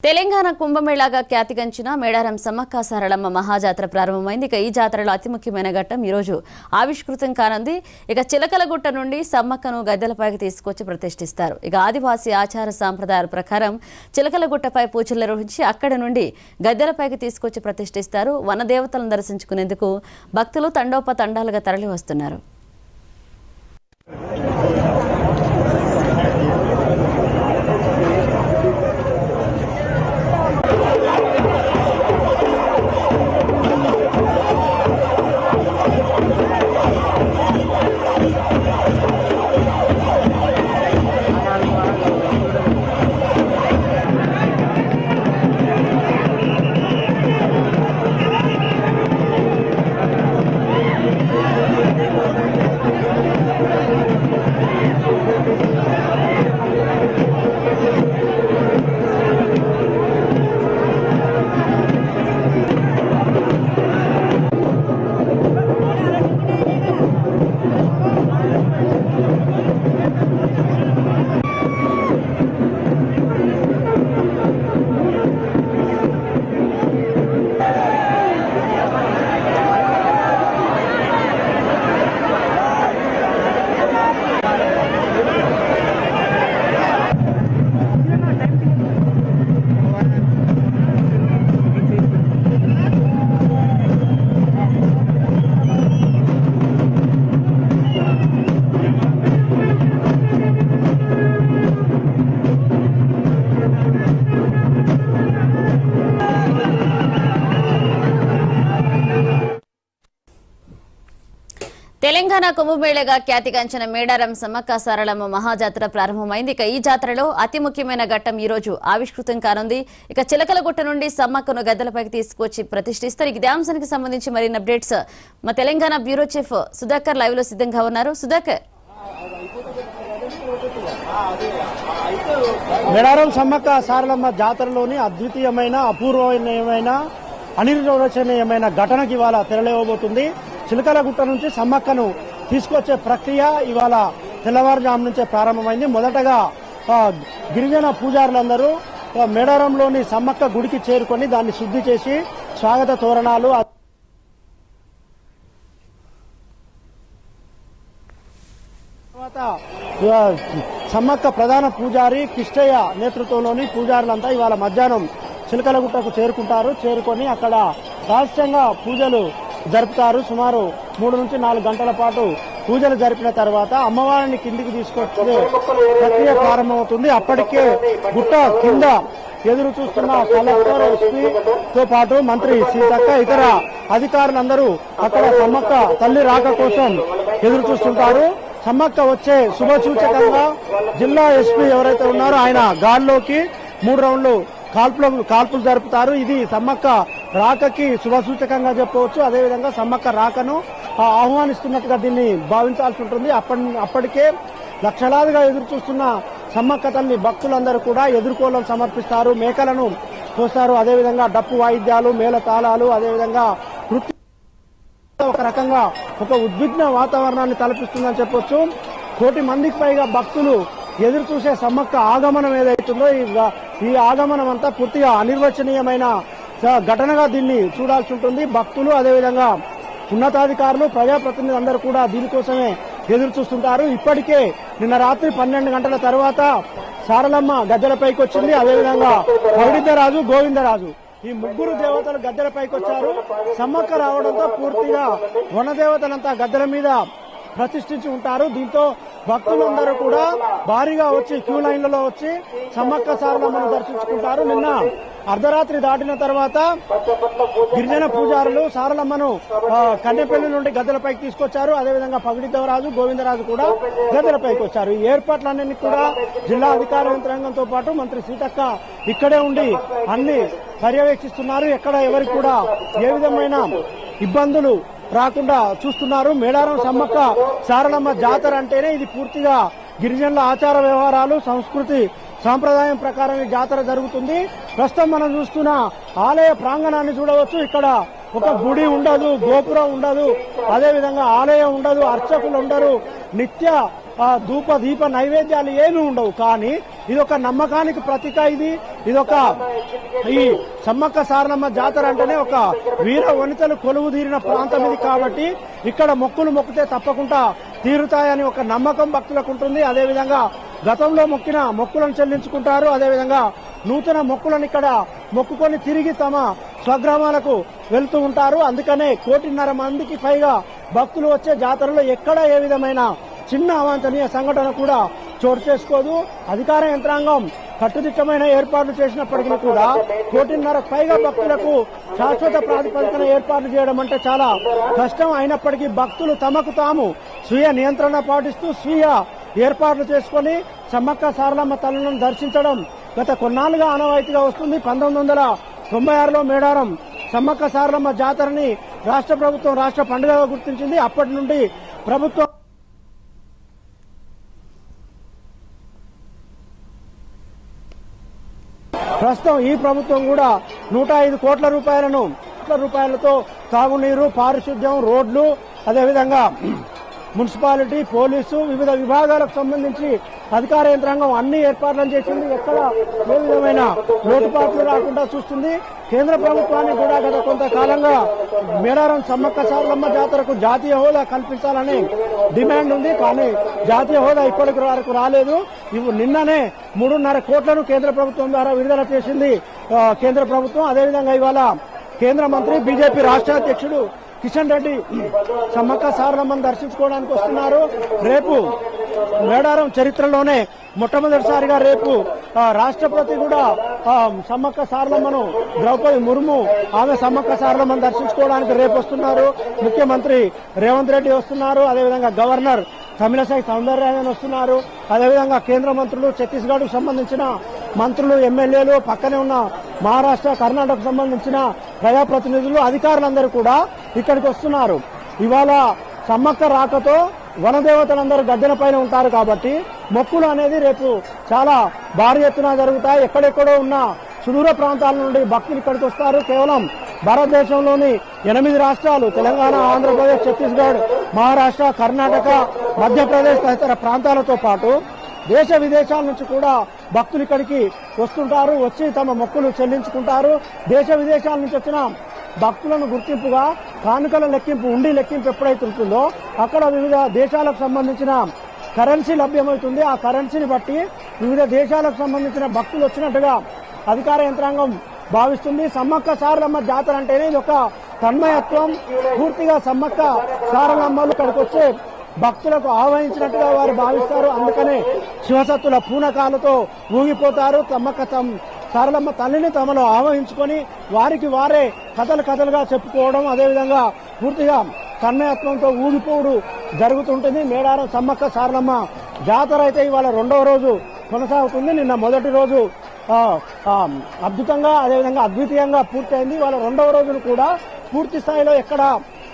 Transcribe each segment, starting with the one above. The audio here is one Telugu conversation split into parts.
తెలంగాణ కుంభమేళాగా ఖ్యాతిగంచిన మేడారం సమ్మక్క సారలమ్మ మహాజాతర ప్రారంభమైంది. ఇక ఈ జాతరలో అతి ముఖ్యమైన ఘట్టం ఈ రోజు ఆవిష్కృతం కానుంది. ఇక చిలకలగుట్ట నుండి సమ్మక్కను గద్దెలపైకి తీసుకొచ్చి ప్రతిష్ఠిస్తారు. ఇక ఆదివాసీ ఆచార సాంప్రదాయాల ప్రకారం చిలకలగుట్టపై పూజలు నిర్వహించి అక్కడి నుండి గద్దెలపైకి తీసుకొచ్చి ప్రతిష్ఠిస్తారు. వనదేవతలను దర్శించుకునేందుకు భక్తులు తండోపతండాలుగా తరలి వస్తున్నారు. తెలంగాణ కుంభమేళాగా ఖ్యాతిగంచిన మేడారం సమ్మక్క సారలమ్మ మహాజాతర ప్రారంభమైంది. ఇక ఈ జాతరలో అతి ముఖ్యమైన ఘట్టం ఈ రోజు ఆవిష్కృతం కానుంది. ఇక చిలకలగుట్ట నుండి సమ్మక్కను గద్దెలపైకి తీసుకొచ్చి ప్రతిష్ఠిస్తారు. ఇదే అంశానికి సంబంధించి మరిన్ని అప్డేట్స్ మా Telangana bureau chief Sudhakar live లో సిద్ధంగా ఉన్నారు. సుధాకర్, మేడారం సమ్మక్క సారలమ్మ జాతరలోని అద్వితీయమైన అపూర్వమైన అనిర్వచనీయమైన ఘటనకి ఇవాళ తెరలేవబోతుంది. చిలకలగుట్ట నుంచి సమ్మక్కను తీసుకొచ్చే ప్రక్రియ ఇవాళ తెల్లవారుజాము నుంచే ప్రారంభమైంది. మొదటగా గిరిజన పూజారులందరూ మేడారంలోని సమ్మక్క గుడికి చేరుకొని దాన్ని శుద్ధి చేసి స్వాగత తోరణాలు తర్వాత సమ్మక్క ప్రధాన పూజారి కిష్టయ్య నేతృత్వంలోని పూజారులంతా ఇవాళ మధ్యాహ్నం చిలకలగుట్టకు చేరుకొని అక్కడ రహస్యంగా పూజలు జరుపుతారు. సుమారు 3 నుంచి 4 గంటల పాటు పూజలు జరిపిన తర్వాత అమ్మవారిని కిందికి తీసుకొచ్చే ప్రక్రియ ప్రారంభమవుతుంది. అప్పటికే గుట్ట కింద ఎదురు చూస్తున్న కలెక్టర్, ఎస్పీతో పాటు మంత్రి సీతక్క, ఇతర అధికారులందరూ అక్కడ సమ్మక్క తల్లి రాక కోసం ఎదురు చూస్తుంటారు. సమ్మక్క వచ్చే శుభ సూచకంగా జిల్లా ఎస్పీ ఎవరైతే ఉన్నారో ఆయన గాల్లోకి 3 రౌండ్లు కాల్పులు జరుపుతారు. ఇది సమ్మక్క రాకకి శుభసూచకంగా చెప్పవచ్చు. అదేవిధంగా సమ్మక్క రాకను ఆహ్వానిస్తున్నట్టుగా దీన్ని భావించాల్సి ఉంటుంది. అప్పటికే లక్షలాదిగా ఎదురు చూస్తున్న సమ్మక్క తల్లి భక్తులందరూ కూడా ఎదుర్కోలను సమర్పిస్తారు, మేకలను కోస్తారు. అదేవిధంగా డప్పు వాయిద్యాలు, మేళ తాళాలు, అదేవిధంగా ఒక రకంగా ఒక ఉద్విగ్న వాతావరణాన్ని తలపిస్తుందని చెప్పొచ్చు. 1 కోటి మందికి పైగా భక్తులు ఎదురు చూసే సమ్మక్క ఆగమనం ఏదైతుందో ఈ ఆగమనం అంతా పూర్తిగా అనిర్వచనీయమైన ఘటనగా దీన్ని చూడాల్సి ఉంటుంది. భక్తులు, అదేవిధంగా ఉన్నతాధికారులు, ప్రజాప్రతినిధులందరూ కూడా దీనికోసమే ఎదురు చూస్తుంటారు. ఇప్పటికే నిన్న రాత్రి 12 గంటల తర్వాత సారలమ్మ గద్దెలపైకి వచ్చింది. అదేవిధంగా పౌడిద్దరాజు, గోవిందరాజు ఈ 3 దేవతలు గద్దెలపైకి వచ్చారు. సమ్మక్క రావడంతో పూర్తిగా వనదేవతలంతా గద్దెల మీద ప్రతిష్ఠించి ఉంటారు. దీంతో భక్తులందరూ కూడా భారీగా వచ్చి క్యూ లైన్లలో వచ్చి సమ్మక్క సారలమ్మను దర్శించుకుంటారు. నిన్న అర్ధరాత్రి దాటిన తర్వాత గిరిజన పూజారులు సారలమ్మను కన్నెపల్లి నుండి గద్దెలపైకి తీసుకొచ్చారు. అదేవిధంగా పగిడిద్దరాజు, గోవిందరాజు కూడా గద్దెలపైకి వచ్చారు. ఈ ఏర్పాట్లన్నీ కూడా జిల్లా అధికార యంత్రాంగంతో పాటు మంత్రి సీతక్క ఇక్కడే ఉండి అన్ని పర్యవేక్షిస్తున్నారు. ఎక్కడ ఎవరికి కూడా ఏ విధమైన ఇబ్బందులు రాకుండా చూస్తున్నారు. మేడారం సమ్మక్క సారలమ్మ జాతర అంటేనే ఇది పూర్తిగా గిరిజనుల ఆచార వ్యవహారాలు, సంస్కృతి సాంప్రదాయం ప్రకారం ఈ జాతర జరుగుతుంది. ప్రస్తుతం మనం చూస్తున్న ఆలయ ప్రాంగణాన్ని చూడవచ్చు. ఇక్కడ ఒక గుడి ఉండదు, గోపురం ఉండదు, అదేవిధంగా ఆలయం ఉండదు, అర్చకులు ఉండరు. నిత్య ధూప దీప నైవేద్యాలు ఏమీ ఉండవు. కానీ ఇదొక నమ్మకానికి ప్రతీక. ఇదొక ఈ సమ్మక్క సారలమ్మ జాతర అంటేనే ఒక వీర వనితలు కొలువు తీరిన ప్రాంతం ఇది. కాబట్టి ఇక్కడ మొక్కులు మొక్కితే తప్పకుండా తీరుతాయని ఒక నమ్మకం భక్తులకు ఉంటుంది. అదేవిధంగా గతంలో మొక్కిన మొక్కులను చెల్లించుకుంటారు. అదేవిధంగా నూతన మొక్కులను ఇక్కడ మొక్కుకొని తిరిగి తమ స్వగ్రామాలకు వెళ్తూ ఉంటారు. అందుకనే 1.5 కోటి మందికి పైగా భక్తులు వచ్చే జాతరలో ఎక్కడ ఏ విధమైన చిన్న అవాంఛనీయ సంఘటన కూడా చోటు చేసుకోదు. అధికార యంత్రాంగం కట్టుదిట్టమైన ఏర్పాట్లు చేసినప్పటికీ కూడా 1.5 కోటికి పైగా భక్తులకు శాశ్వత ప్రాతిపదికన ఏర్పాట్లు చేయడం అంటే చాలా కష్టం. అయినప్పటికీ భక్తులు తమకు తాము స్వీయ నియంత్రణ పాటిస్తూ స్వీయ ఏర్పాట్లు చేసుకుని సమ్మక్క సారలమ్మ తల్లులను దర్శించడం గత కొన్నాళ్లుగా ఆనవాయితీగా వస్తుంది. 1996లో మేడారం సమ్మక్క సారలమ్మ జాతరని రాష్ట్ర ప్రభుత్వం రాష్ట్ర పండుగగా గుర్తించింది. అప్పటి నుండి ప్రభుత్వం ప్రస్తుతం ఈ ప్రభుత్వం కూడా 105 కోట్ల రూపాయలతో తాగునీరు, పారిశుద్ధ్యం, రోడ్లు, అదేవిధంగా మున్సిపాలిటీ, పోలీసు వివిధ విభాగాలకు సంబంధించి అధికార యంత్రాంగం అన్ని ఏర్పాట్లను చేసింది. ఎక్కడ ఏ విధమైన లోటుపాట్లు రాకుండా చూస్తుంది. కేంద్ర ప్రభుత్వాన్ని కూడా గత కొంతకాలంగా మేడారం సమ్మక్క సారలమ్మ జాతరకు జాతీయ హోదా కల్పించాలని డిమాండ్ ఉంది. కానీ జాతీయ హోదా ఇప్పటికి వరకు రాలేదు. నిన్ననే 3.5 కోట్లను కేంద్ర ప్రభుత్వం ద్వారా విడుదల చేసింది కేంద్ర ప్రభుత్వం. అదేవిధంగా ఇవాళ కేంద్ర మంత్రి బీజేపీ రాష్ట్ర అధ్యక్షుడు కిషన్ రెడ్డి సమ్మక్క సారలమ్మను దర్శించుకోవడానికి వస్తున్నారు. రేపు మేడారం చరిత్రలోనే మొట్టమొదటిసారిగా రేపు రాష్ట్రపతి కూడా సమ్మక్క సారలమ్మను ద్రౌపది ముర్ము ఆమె సమ్మక్క సారలమ్మను దర్శించుకోవడానికి రేపు వస్తున్నారు. ముఖ్యమంత్రి రేవంత్ రెడ్డి వస్తున్నారు. అదేవిధంగా గవర్నర్ తమిళసై సౌందరరాజన్ వస్తున్నారు. అదేవిధంగా కేంద్ర మంత్రులు, ఛత్తీస్గఢ్ కు సంబంధించిన మంత్రులు, ఎమ్మెల్యేలు, పక్కనే ఉన్న మహారాష్ట్ర, కర్ణాటకకు సంబంధించిన ప్రజాప్రతినిధులు, అధికారులందరూ కూడా ఇక్కడికి వస్తున్నారు. ఇవాళ సమ్మక్క రాకతో వనదేవతలందరూ గద్దెల పైన ఉంటారు. కాబట్టి మొక్కులు అనేది రేపు చాలా భారీ ఎత్తున జరుగుతాయి. ఎక్కడెక్కడో ఉన్న సుదూర ప్రాంతాల నుండి భక్తులు ఇక్కడికి వస్తారు. కేవలం భారతదేశంలోని 8 రాష్ట్రాలు తెలంగాణ, ఆంధ్రప్రదేశ్, ఛత్తీస్గఢ్, మహారాష్ట్ర, కర్ణాటక, మధ్యప్రదేశ్ తదితర ప్రాంతాలతో పాటు దేశ విదేశాల నుంచి కూడా భక్తులు ఇక్కడికి వస్తుంటారు. వచ్చి తమ మొక్కులు చెల్లించుకుంటారు. దేశ విదేశాల నుంచి వచ్చిన భక్తులను గుర్తింపుగా కానుకల లెక్కింపు, ఉండి లెక్కింపు ఎప్పుడైతే ఉంటుందో అక్కడ వివిధ దేశాలకు సంబంధించిన కరెన్సీ లభ్యమవుతుంది. ఆ కరెన్సీని బట్టి వివిధ దేశాలకు సంబంధించిన భక్తులు వచ్చినట్టుగా అధికార యంత్రాంగం భావిస్తుంది. సమ్మక్క సారలమ్మ జాతర అంటేనే ఇది ఒక తన్మయత్వం. పూర్తిగా సమ్మక్క సారలమ్మలు ఇక్కడికి వచ్చే భక్తులకు ఆహ్వానించినట్టుగా వారు భావిస్తారు. అందుకనే శివసత్తుల పూనకాలతో ఊగిపోతారు. సమ్మక్క సారలమ్మ తల్లిని తమలో ఆహ్వానించుకొని వారికి వారే కథలుగా చెప్పుకోవడం, అదేవిధంగా పూర్తిగా తన్మయత్వంతో ఊగిపోవడం జరుగుతుంటుంది. మేడారం సమ్మక్క సారలమ్మ జాతర అయితే ఇవాళ 2వ రోజు కొనసాగుతుంది. నిన్న మొదటి రోజు అద్భుతంగా, అదేవిధంగా అద్వితీయంగా పూర్తయింది. వాళ్ళ 2వ రోజును కూడా పూర్తి స్థాయిలో ఎక్కడ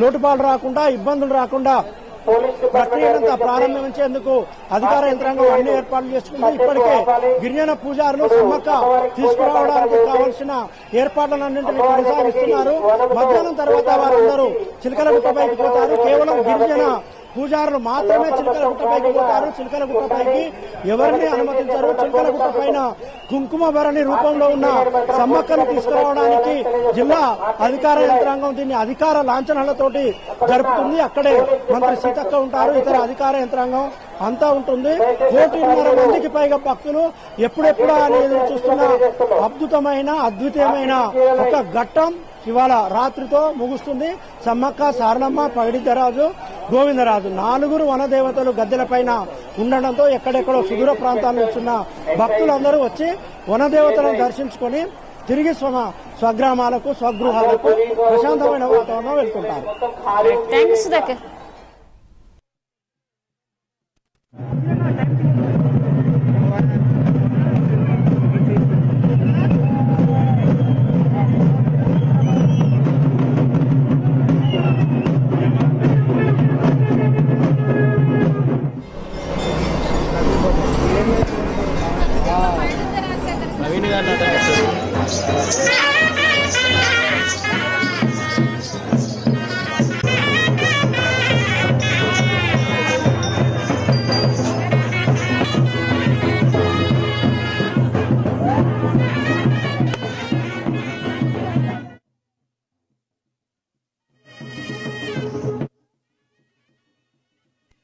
లోటుపాటు రాకుండా, ఇబ్బందులు రాకుండా ప్రక్రియనంతా ప్రారంభించేందుకు అధికార యంత్రాంగం అన్ని ఏర్పాట్లు చేసుకుంది. ఇప్పటికే గిరిజన పూజారులు సమ్మక్క తీసుకురావడానికి కావాల్సిన ఏర్పాట్లన్నింటినీ కొనసాగిస్తున్నారు. మధ్యాహ్నం తర్వాత వారందరూ చిలకలగుట్టపైకి పోతారు. కేవలం గిరిజన పూజారులు మాత్రమే చిలకలగుట్టపైకి పోతారు. చిలకలగుట్టపైకి ఎవరిని అనుమతించారు. చిలకలగుట్ట పైన కుంకుమ భరణి రూపంలో ఉన్న సమ్మక్కను తీసుకురావడానికి జిల్లా అధికార యంత్రాంగం దీన్ని అధికార లాంఛనాలతోటి జరుపుతుంది. అక్కడే మంత్రి సీతక్క ఉంటారు, ఇతర అధికార యంత్రాంగం అంతా ఉంటుంది. 1.5 కోటికి పైగా భక్తులు ఎప్పుడెప్పుడా అనేది చూస్తున్న అద్భుతమైన, అద్వితీయమైన ఒక ఘట్టం ఇవాళ రాత్రితో ముగుస్తుంది. సమ్మక్క సారలమ్మ, పగిడిద్దరాజు, గోవిందరాజు 4 వనదేవతలు గద్దెలపైన ఉండడంతో ఎక్కడెక్కడో సుదూర ప్రాంతాల నుంచి ఉన్న భక్తులందరూ వచ్చి వనదేవతలను దర్శించుకొని తిరిగి స్వగ్రామాలకు, స్వగృహాలకు ప్రశాంతమైన వాతావరణం వెళ్తుంటారు.